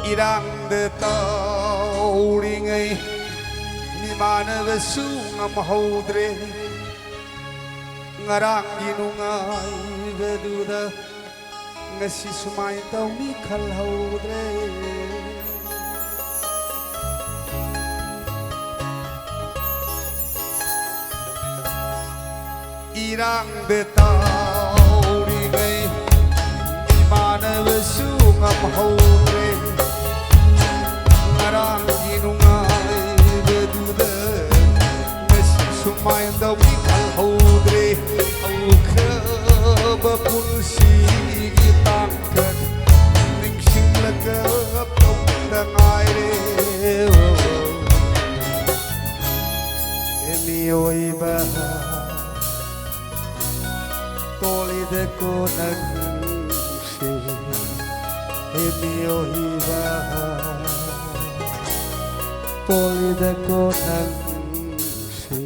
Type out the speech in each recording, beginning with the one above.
Irang de tauring ay ni mana sunga mahodre ngarang ginungay gaduda ngasi sumay taw ni khalhodre Irang de tauring ay ni mana sunga mahodre ngarang ginungay gaduda ngasi sumay taw ni khalhodre au khaba pulsi tangkat ning sing lagap tong dangai re emi oi ba toli de ko nang si emi oi ba toli de ko nang si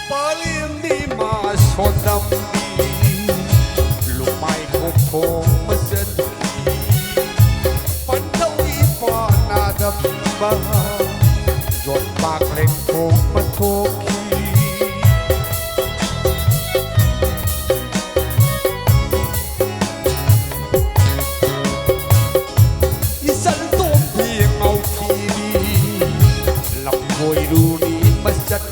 palim di mas hodam lumai kokong masad pandawi pa nadam ba jot bak leng kong matoki isal tom piang au kiri lam hoi runi masad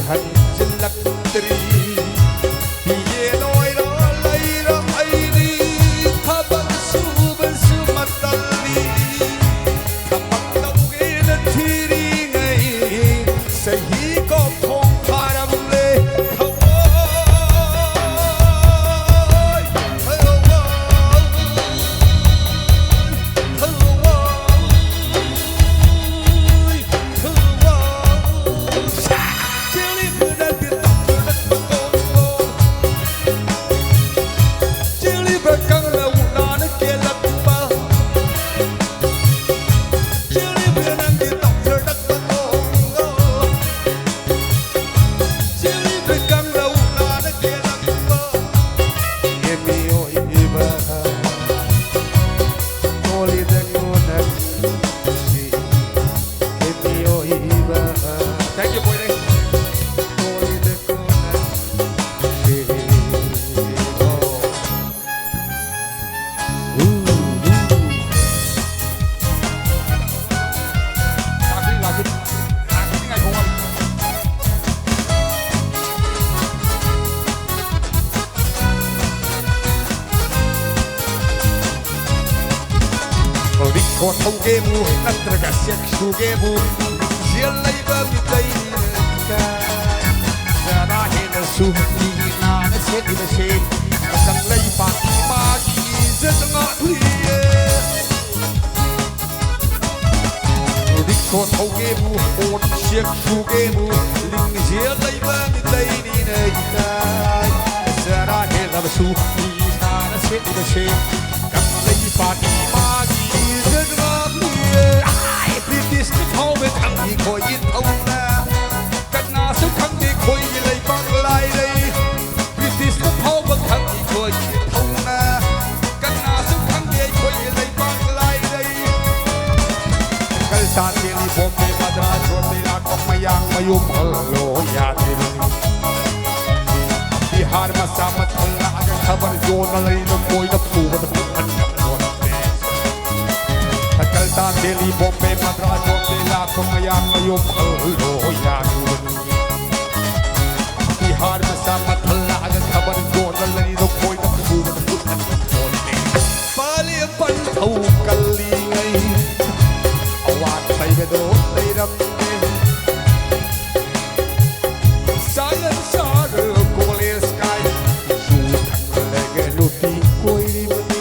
hân chân lắc tri ye loi ro lai ro ai ni tha ban su mat li tha pak nong ge na thi ri ngai sai hi ko thong pharam le khau Ko thâu ge mu nan tra ga sek shu ge mu sia lai ba mi tai ka sa na he na su ni na na se ni na se sang lai pa ki ma ki zet nga thli dik ko thâu ge mu on sek shu ge mu ling sia lai ba mi tai ni na ka sa na he na su ni na na se ni na se sang lai pa ki ma ki British the power with Angi Koi in Aula Kana so Kangi Koi Lay Bang Lai British the power with Angi Koi in Aula Kana so Kangi Koi Lay Bang Lai Kalsan Dili Bombay Madras Rote La Komayang Mayum Hello Yatin Bihar Masamat Allah Agar Khabar Jona Lay No Koi Na Phuwa Na Phuwan Kaltan Delhi Bombay Madras Rote La Komayang Mayum Hello Yatin Bihar Masamat Allah Agar Khabar Jona Lay No Koi Na Phuwa Na Phuwan Pali Pan Thau Kali Ngai Awat Sai Bedo Lay Ram Sayan Sar Kole Sky Su Thang Lege Luti Koi Rimani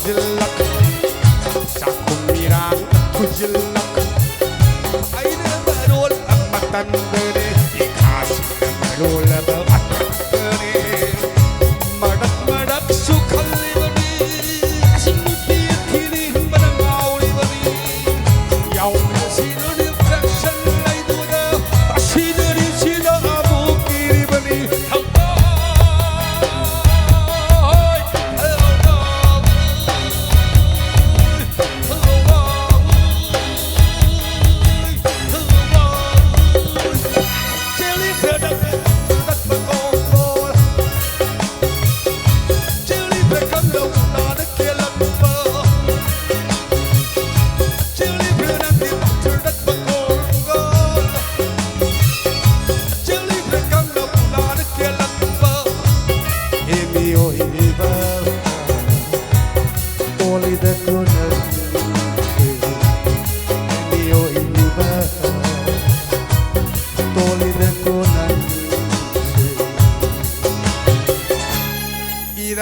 Jilak, sakum mirang kujilak. Aida berol amatan beri, ikhlas berol amatan beri. Madak madak sukhali beri, asin mutiara.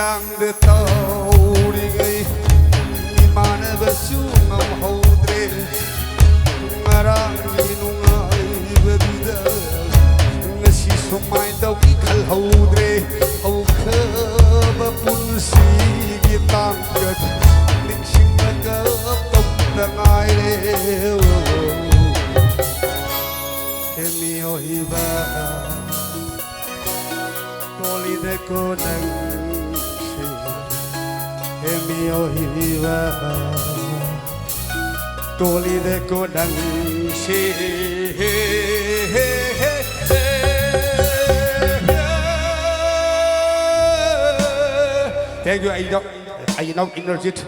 nàng đưa tàu đi ngay mà nó vẫn xuống ngầm hậu tre mà đang đi nung ai về bây giờ ngã si số mai đâu ít khăn hậu tre hậu khơ mà bún xì kia tăng gật định sinh mà ngỡ tông đang ai đều em yêu hiba toli de cô nâng em yêu hiba toli de cô nâng thank you, I know Inderjit.